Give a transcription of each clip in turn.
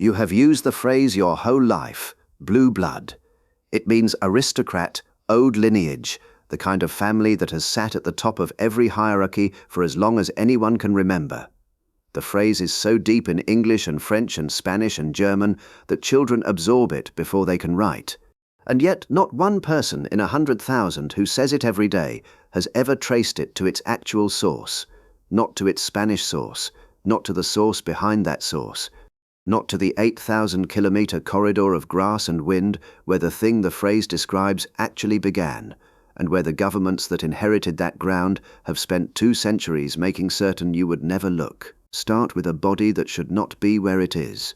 You have used the phrase your whole life, blue blood. It means aristocrat, old lineage, the kind of family that has sat at the top of every hierarchy for as long as anyone can remember. The phrase is so deep in English and French and Spanish and German that children absorb it before they can write. And yet not one person in 100,000 who says it every day has ever traced it to its actual source, not to its Spanish source, not to the source behind that source, not to the 8,000-kilometer corridor of grass and wind where the thing the phrase describes actually began, and where the governments that inherited that ground have spent 2 centuries making certain you would never look. Start with a body that should not be where it is.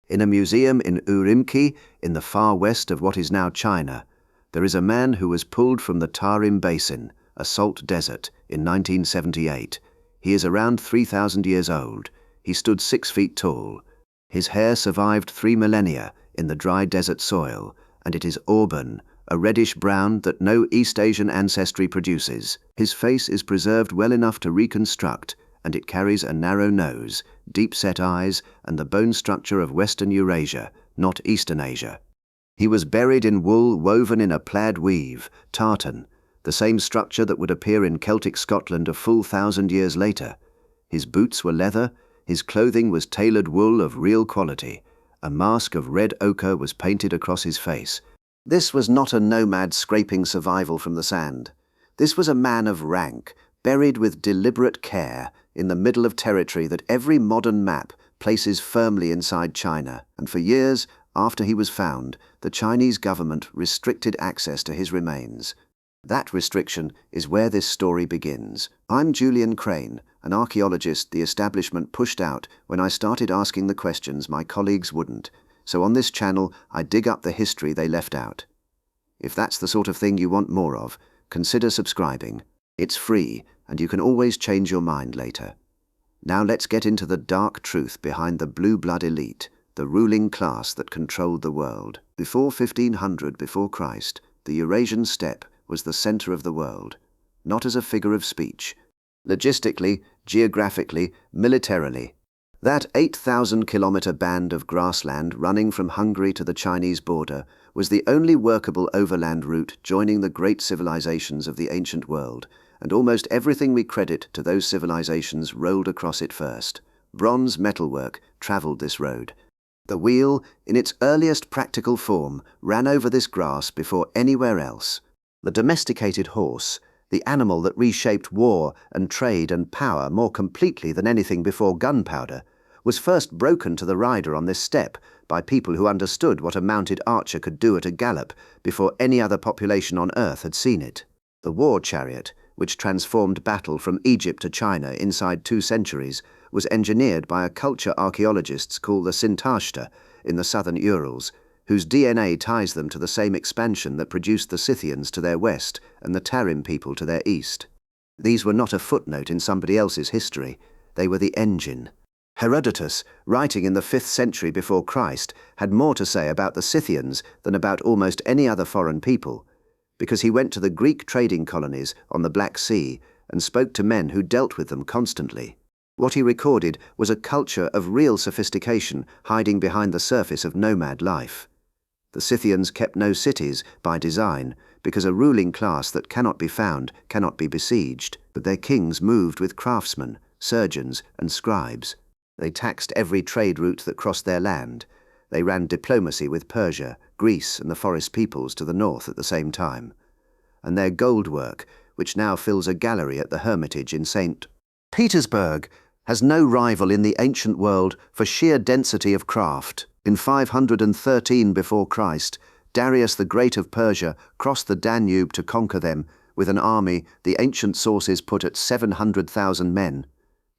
In a museum in Ürümqi, in the far west of what is now China, there is a man who was pulled from the Tarim Basin, a salt desert, in 1978. He is around 3,000 years old. He stood 6 feet tall. His hair survived 3 millennia in the dry desert soil, and it is auburn, a reddish-brown that no East Asian ancestry produces. His face is preserved well enough to reconstruct, and it carries a narrow nose, deep-set eyes, and the bone structure of Western Eurasia, not Eastern Asia. He was buried in wool woven in a plaid weave, tartan, the same structure that would appear in Celtic Scotland a full 1,000 years later. His boots were leather, his clothing was tailored wool of real quality. A mask of red ochre was painted across his face. This was not a nomad scraping survival from the sand. This was a man of rank, buried with deliberate care in the middle of territory that every modern map places firmly inside China, and for years after he was found, the Chinese government restricted access to his remains. That restriction is where this story begins. I'm Julian Crane, an archaeologist the establishment pushed out when I started asking the questions my colleagues wouldn't, so on this channel I dig up the history they left out. If that's the sort of thing you want more of, consider subscribing. It's free, and you can always change your mind later. Now let's get into the dark truth behind the blue blood elite, the ruling class that controlled the world. Before 1500 before Christ, the Eurasian steppe was the center of the world, not as a figure of speech. Logistically, geographically, militarily. That 8,000-kilometer band of grassland running from Hungary to the Chinese border was the only workable overland route joining the great civilizations of the ancient world, and almost everything we credit to those civilizations rolled across it first. Bronze metalwork traveled this road. The wheel, in its earliest practical form, ran over this grass before anywhere else. The domesticated horse, the animal that reshaped war and trade and power more completely than anything before gunpowder, was first broken to the rider on this steppe by people who understood what a mounted archer could do at a gallop before any other population on earth had seen it. The war chariot, which transformed battle from Egypt to China inside 2 centuries, was engineered by a culture archaeologists call the Sintashta in the southern Urals, whose DNA ties them to the same expansion that produced the Scythians to their west and the Tarim people to their east. These were not a footnote in somebody else's history. They were the engine. Herodotus, writing in the 5th century before Christ, had more to say about the Scythians than about almost any other foreign people, because he went to the Greek trading colonies on the Black Sea and spoke to men who dealt with them constantly. What he recorded was a culture of real sophistication hiding behind the surface of nomad life. The Scythians kept no cities by design, because a ruling class that cannot be found cannot be besieged, but their kings moved with craftsmen, surgeons, and scribes. They taxed every trade route that crossed their land. They ran diplomacy with Persia, Greece, and the forest peoples to the north at the same time. And their gold work, which now fills a gallery at the Hermitage in St. Petersburg, has no rival in the ancient world for sheer density of craft. In 513 before Christ, Darius the Great of Persia crossed the Danube to conquer them with an army the ancient sources put at 700,000 men.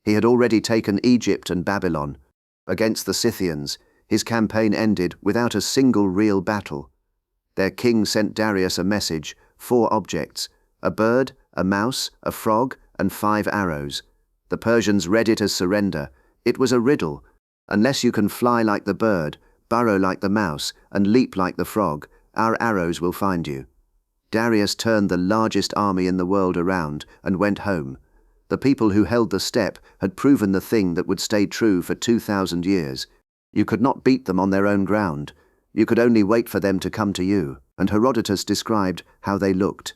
He had already taken Egypt and Babylon. Against the Scythians, his campaign ended without a single real battle. Their king sent Darius a message, 4 objects, a bird, a mouse, a frog, and 5 arrows. The Persians read it as surrender. It was a riddle. Unless you can fly like the bird, burrow like the mouse, and leap like the frog, our arrows will find you. Darius turned the largest army in the world around and went home. The people who held the steppe had proven the thing that would stay true for 2,000 years. You could not beat them on their own ground. You could only wait for them to come to you, and Herodotus described how they looked.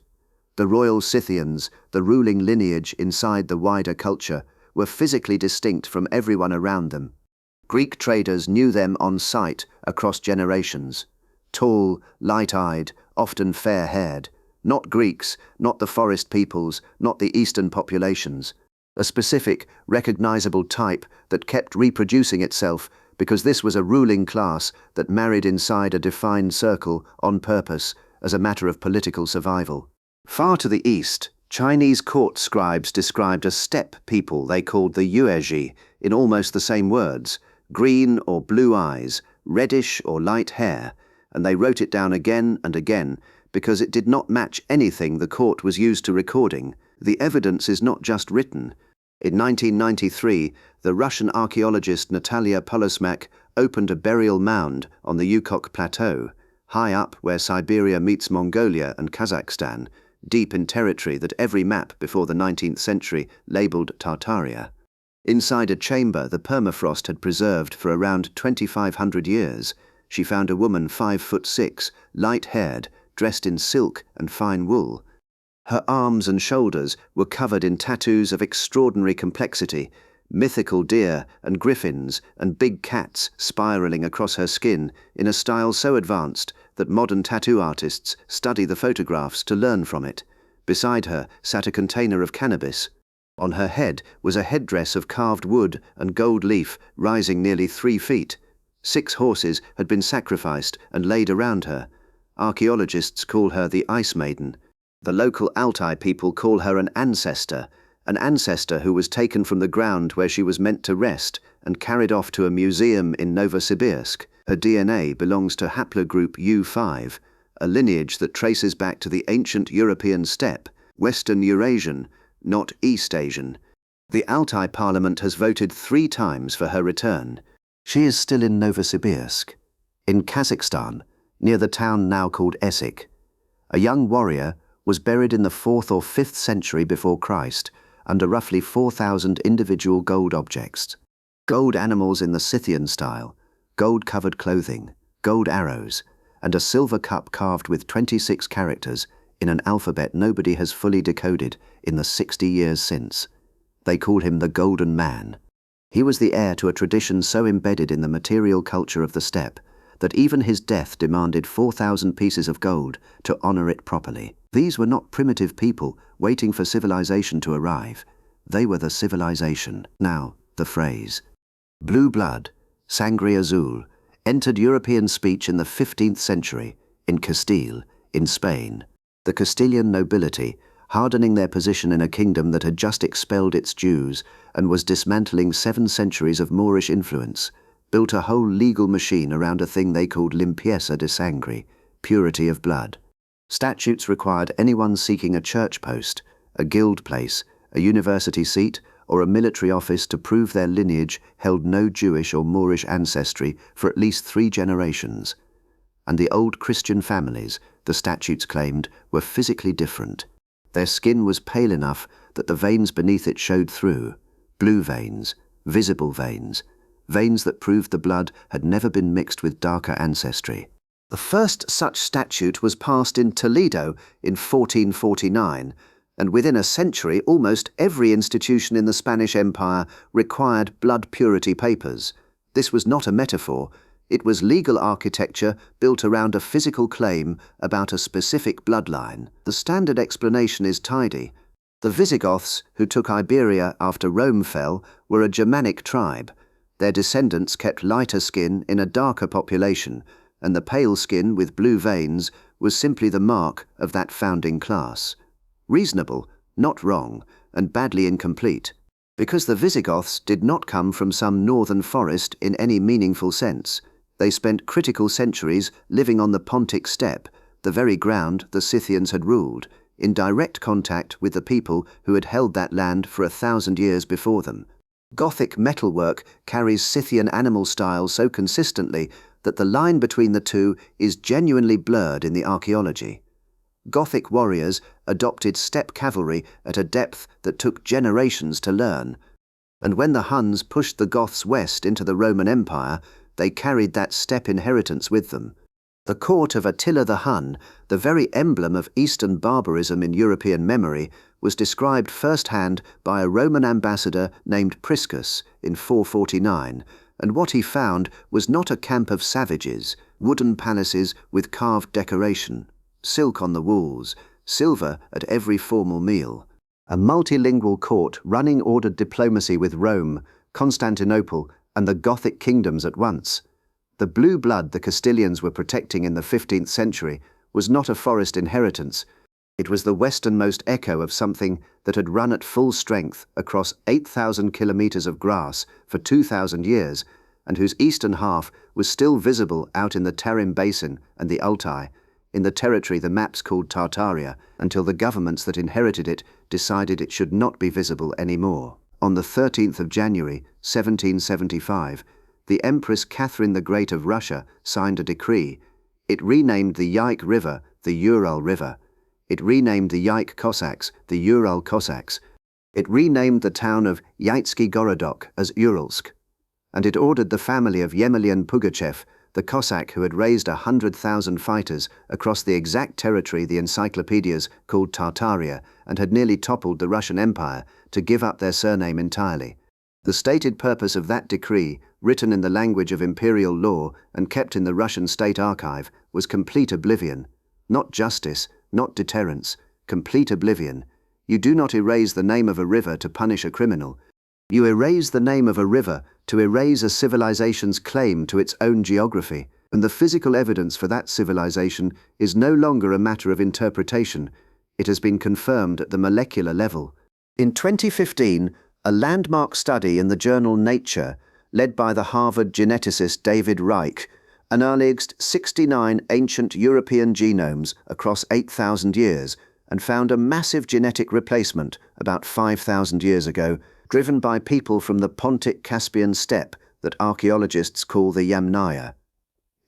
The Royal Scythians, the ruling lineage inside the wider culture, were physically distinct from everyone around them. Greek traders knew them on sight across generations. Tall, light-eyed, often fair-haired. Not Greeks, not the forest peoples, not the eastern populations. A specific, recognizable type that kept reproducing itself because this was a ruling class that married inside a defined circle on purpose as a matter of political survival. Far to the east, Chinese court scribes described a steppe people they called the Ürümqi in almost the same words: green or blue eyes, reddish or light hair, and they wrote it down again and again because it did not match anything the court was used to recording. The evidence is not just written. In 1993, the Russian archaeologist Natalia Polosmak opened a burial mound on the Ukok plateau, high up where Siberia meets Mongolia and Kazakhstan, deep in territory that every map before the 19th century labelled Tartaria. Inside a chamber the permafrost had preserved for around 2,500 years, she found a woman 5'6", light-haired, dressed in silk and fine wool. Her arms and shoulders were covered in tattoos of extraordinary complexity, mythical deer and griffins and big cats spiralling across her skin in a style so advanced that modern tattoo artists study the photographs to learn from it. Beside her sat a container of cannabis. On her head was a headdress of carved wood and gold leaf rising nearly 3 feet. 6 horses had been sacrificed and laid around her. Archaeologists call her the Ice Maiden. The local Altai people call her an ancestor who was taken from the ground where she was meant to rest and carried off to a museum in Novosibirsk. Her DNA belongs to haplogroup U5, a lineage that traces back to the ancient European steppe, Western Eurasian, not East Asian. The Altai parliament has voted 3 times for her return. She is still in Novosibirsk, in Kazakhstan, near the town now called Essek. A young warrior was buried in the 4th or 5th century before Christ under roughly 4,000 individual gold objects. Gold animals in the Scythian style, gold-covered clothing, gold arrows, and a silver cup carved with 26 characters in an alphabet nobody has fully decoded in the 60 years since. They call him the Golden Man. He was the heir to a tradition so embedded in the material culture of the steppe that even his death demanded 4,000 pieces of gold to honor it properly. These were not primitive people waiting for civilization to arrive. They were the civilization. Now, the phrase, blue blood, sangre azul, entered European speech in the 15th century, in Castile, in Spain. The Castilian nobility, hardening their position in a kingdom that had just expelled its Jews and was dismantling 7 centuries of Moorish influence, built a whole legal machine around a thing they called limpieza de sangre, purity of blood. Statutes required anyone seeking a church post, a guild place, a university seat, or a military office to prove their lineage held no Jewish or Moorish ancestry for at least 3 generations. And the old Christian families, the statutes claimed, were physically different. Their skin was pale enough that the veins beneath it showed through, blue veins, visible veins, veins that proved the blood had never been mixed with darker ancestry. The first such statute was passed in Toledo in 1449, and within a century almost every institution in the Spanish Empire required blood purity papers. This was not a metaphor. It was legal architecture built around a physical claim about a specific bloodline. The standard explanation is tidy. The Visigoths, who took Iberia after Rome fell, were a Germanic tribe. Their descendants kept lighter skin in a darker population, and the pale skin with blue veins was simply the mark of that founding class. Reasonable, not wrong, and badly incomplete, because the Visigoths did not come from some northern forest in any meaningful sense. They spent critical centuries living on the Pontic steppe, the very ground the Scythians had ruled, in direct contact with the people who had held that land for 1,000 years before them. Gothic metalwork carries Scythian animal style so consistently that the line between the two is genuinely blurred in the archaeology. Gothic warriors adopted steppe cavalry at a depth that took generations to learn, and when the Huns pushed the Goths west into the Roman Empire, they carried that steppe inheritance with them. The court of Attila the Hun, the very emblem of Eastern barbarism in European memory, was described firsthand by a Roman ambassador named Priscus in 449, and what he found was not a camp of savages, wooden palaces with carved decoration, silk on the walls, silver at every formal meal, a multilingual court running ordered diplomacy with Rome, Constantinople, and the Gothic kingdoms at once. The blue blood the Castilians were protecting in the 15th century was not a forest inheritance. It was the westernmost echo of something that had run at full strength across 8,000 kilometers of grass for 2,000 years, and whose eastern half was still visible out in the Tarim Basin and the Altai, in the territory the maps called Tartaria, until the governments that inherited it decided it should not be visible anymore. On the 13th of January, 1775, the Empress Catherine the Great of Russia signed a decree. It renamed the Yaik River the Ural River. It renamed the Yaik Cossacks the Ural Cossacks. It renamed the town of Yaitsky Gorodok as Uralsk. And it ordered the family of Yemelyan Pugachev, the Cossack who had raised 100,000 fighters across the exact territory the encyclopedias called Tartaria and had nearly toppled the Russian Empire, to give up their surname entirely. The stated purpose of that decree, written in the language of imperial law and kept in the Russian state archive, was complete oblivion. Not justice, not deterrence, complete oblivion. You do not erase the name of a river to punish a criminal. You erase the name of a river to erase a civilization's claim to its own geography, and the physical evidence for that civilization is no longer a matter of interpretation. It has been confirmed at the molecular level. In 2015, a landmark study in the journal Nature, led by the Harvard geneticist David Reich, analysed 69 ancient European genomes across 8,000 years and found a massive genetic replacement about 5,000 years ago, driven by people from the Pontic-Caspian steppe that archaeologists call the Yamnaya.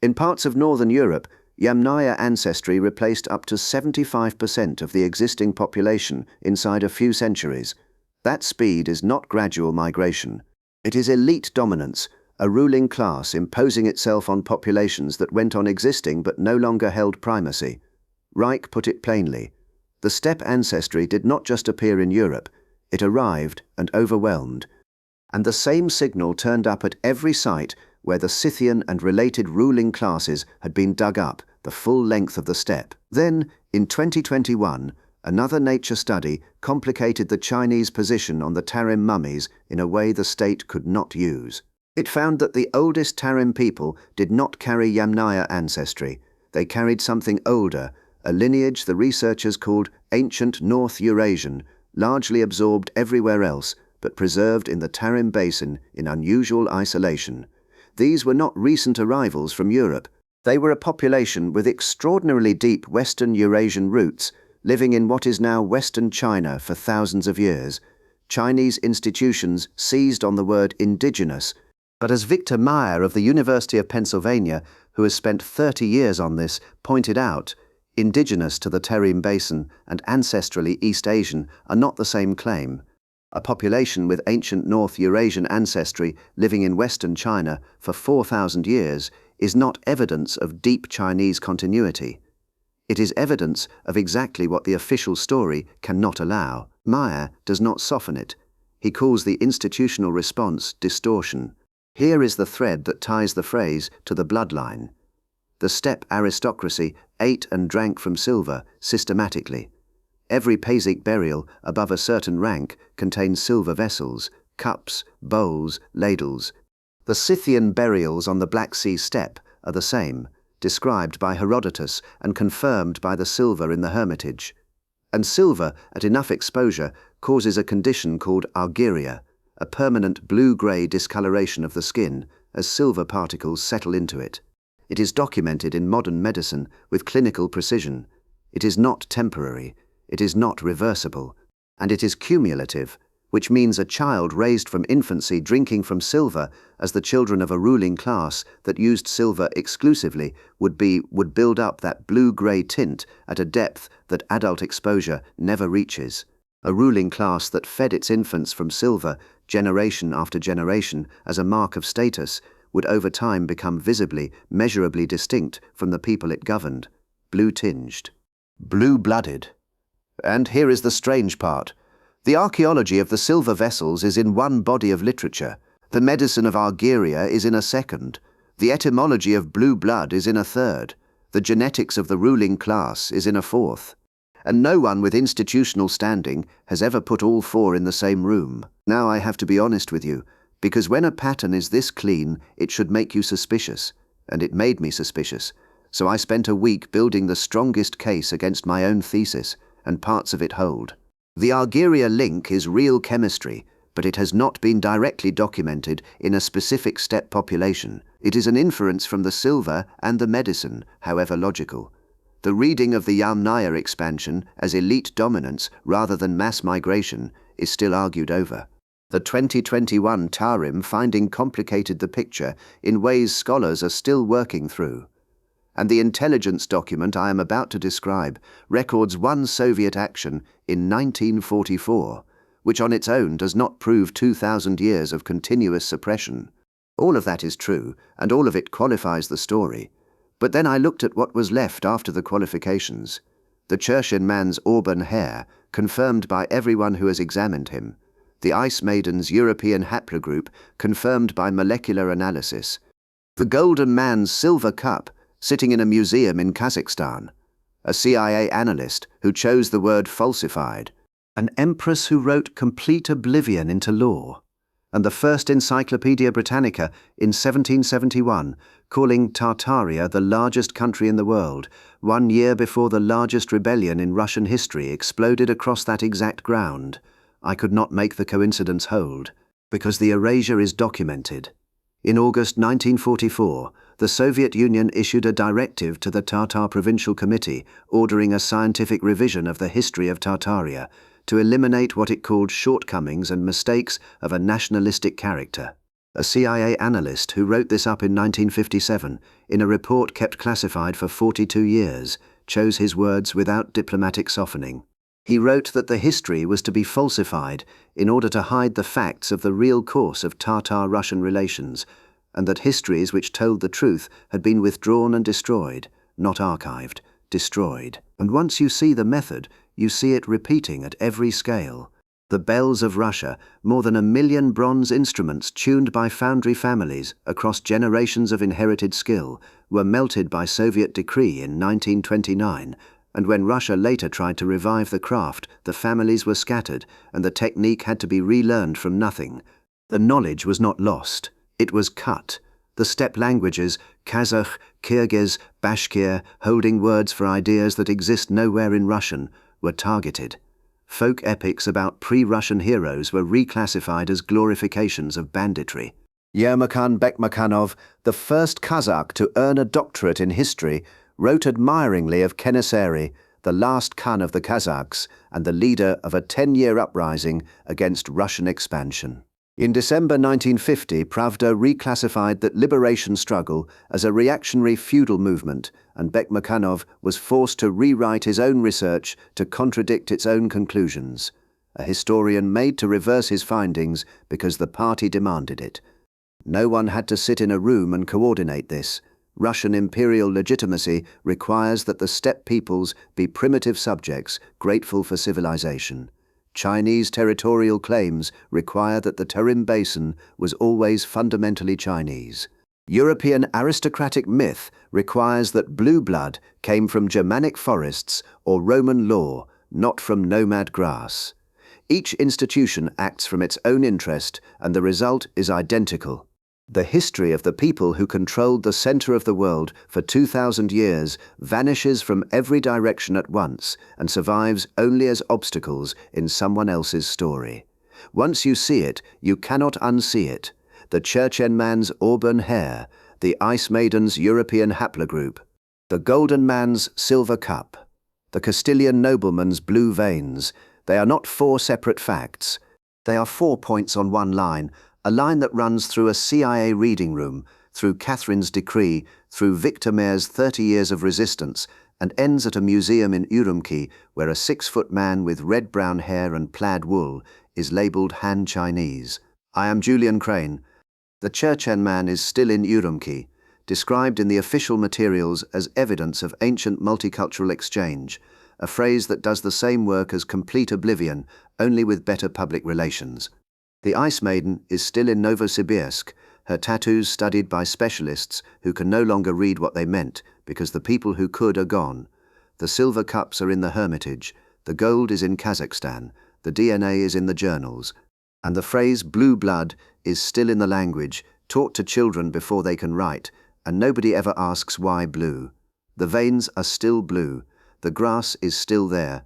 In parts of northern Europe, Yamnaya ancestry replaced up to 75% of the existing population inside a few centuries. That speed is not gradual migration. It is elite dominance, a ruling class imposing itself on populations that went on existing but no longer held primacy. Reich put it plainly. The steppe ancestry did not just appear in Europe, it arrived and overwhelmed. And the same signal turned up at every site where the Scythian and related ruling classes had been dug up the full length of the steppe. Then, in 2021, another nature study complicated the Chinese position on the Tarim mummies in a way the state could not use. It found that the oldest Tarim people did not carry Yamnaya ancestry. They carried something older, a lineage the researchers called ancient North Eurasian, largely absorbed everywhere else, but preserved in the Tarim Basin in unusual isolation. These were not recent arrivals from Europe. They were a population with extraordinarily deep Western Eurasian roots, living in what is now Western China for thousands of years. Chinese institutions seized on the word indigenous, but as Victor Meyer of the University of Pennsylvania, who has spent 30 years on this, pointed out, indigenous to the Tarim Basin and ancestrally East Asian are not the same claim. A population with ancient North Eurasian ancestry living in Western China for 4,000 years is not evidence of deep Chinese continuity. It is evidence of exactly what the official story cannot allow. Meyer does not soften it. He calls the institutional response distortion. Here is the thread that ties the phrase to the bloodline. The steppe aristocracy ate and drank from silver systematically. Every Pasic burial above a certain rank contains silver vessels, cups, bowls, ladles. The Scythian burials on the Black Sea steppe are the same, described by Herodotus and confirmed by the silver in the hermitage. And silver, at enough exposure, causes a condition called argyria, a permanent blue-grey discoloration of the skin as silver particles settle into it. It is documented in modern medicine with clinical precision. It is not temporary, it is not reversible, and it is cumulative, which means a child raised from infancy drinking from silver as the children of a ruling class that used silver exclusively would build up that blue-grey tint at a depth that adult exposure never reaches. A ruling class that fed its infants from silver generation after generation as a mark of status would over time become visibly, measurably distinct from the people it governed, blue-tinged, blue-blooded. And here is the strange part. The archaeology of the silver vessels is in one body of literature. The medicine of Argyria is in a second. The etymology of blue blood is in a third. The genetics of the ruling class is in a fourth. And no one with institutional standing has ever put all four in the same room. Now I have to be honest with you, because when a pattern is this clean, it should make you suspicious. And it made me suspicious. So I spent a week building the strongest case against my own thesis, and parts of it hold. The Argyria link is real chemistry, but it has not been directly documented in a specific steppe population. It is an inference from the silver and the medicine, however logical. The reading of the Yamnaya expansion as elite dominance rather than mass migration is still argued over. The 2021 Tarim finding complicated the picture in ways scholars are still working through. And the intelligence document I am about to describe records one Soviet action in 1944, which on its own does not prove 2,000 years of continuous suppression. All of that is true, and all of it qualifies the story. But then I looked at what was left after the qualifications. The Chershin man's auburn hair, confirmed by everyone who has examined him. The Ice Maiden's European haplogroup, confirmed by molecular analysis. The golden man's silver cup, sitting in a museum in Kazakhstan. A CIA analyst who chose the word falsified. An empress who wrote complete oblivion into law. And the first Encyclopaedia Britannica in 1771, calling Tartaria the largest country in the world, 1 year before the largest rebellion in Russian history exploded across that exact ground. I could not make the coincidence hold, because the erasure is documented. In August 1944, the Soviet Union issued a directive to the Tatar Provincial Committee ordering a scientific revision of the history of Tartaria to eliminate what it called shortcomings and mistakes of a nationalistic character. A CIA analyst who wrote this up in 1957, in a report kept classified for 42 years, chose his words without diplomatic softening. He wrote that the history was to be falsified in order to hide the facts of the real course of Tatar-Russian relations, and that histories which told the truth had been withdrawn and destroyed, not archived, destroyed. And once you see the method, you see it repeating at every scale. The bells of Russia, more than 1 million bronze instruments tuned by foundry families across generations of inherited skill, were melted by Soviet decree in 1929, and when Russia later tried to revive the craft, the families were scattered and the technique had to be relearned from nothing. The knowledge was not lost, it was cut. The steppe languages, Kazakh, Kyrgyz, Bashkir, holding words for ideas that exist nowhere in Russian, were targeted. Folk epics about pre-Russian heroes were reclassified as glorifications of banditry. Ürümqi Bekmurkhanov, the first Kazakh to earn a doctorate in history, wrote admiringly of Kenesari, the last Khan of the Kazakhs and the leader of a 10-year uprising against Russian expansion. In December 1950, Pravda reclassified that liberation struggle as a reactionary feudal movement, and Bekmurkhanov was forced to rewrite his own research to contradict its own conclusions. A historian made to reverse his findings because the party demanded it. No one had to sit in a room and coordinate this. Russian imperial legitimacy requires that the steppe peoples be primitive subjects grateful for civilization. Chinese territorial claims require that the Tarim Basin was always fundamentally Chinese. European aristocratic myth requires that blue blood came from Germanic forests or Roman law, not from nomad grass. Each institution acts from its own interest, and the result is identical. The history of the people who controlled the center of the world for 2,000 years vanishes from every direction at once and survives only as obstacles in someone else's story. Once you see it, you cannot unsee it. The Chechen man's auburn hair, the Ice Maiden's European haplogroup, the golden man's silver cup, the Castilian nobleman's blue veins. They are not 4 separate facts. They are 4 points on one line, a line that runs through a CIA reading room, through Catherine's decree, through Victor Mayer's 30 years of resistance, and ends at a museum in Ürümqi where a 6-foot man with red-brown hair and plaid wool is labelled Han Chinese. I am Julian Crane. The Cherchen man is still in Ürümqi, described in the official materials as evidence of ancient multicultural exchange, a phrase that does the same work as complete oblivion, only with better public relations. The Ice Maiden is still in Novosibirsk, her tattoos studied by specialists who can no longer read what they meant because the people who could are gone. The silver cups are in the Hermitage, the gold is in Kazakhstan, the DNA is in the journals, and the phrase blue blood is still in the language, taught to children before they can write, and nobody ever asks why blue. The veins are still blue, the grass is still there,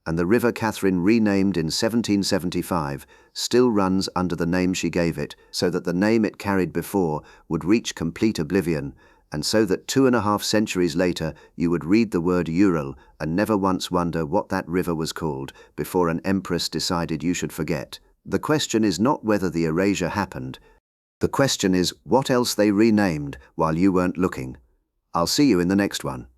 and the River Catherine, renamed in 1775, still runs under the name she gave it, so that the name it carried before would reach complete oblivion, and so that 2.5 centuries later you would read the word Ural and never once wonder what that river was called before an empress decided you should forget. The question is not whether the erasure happened. The question is what else they renamed while you weren't looking. I'll see you in the next one.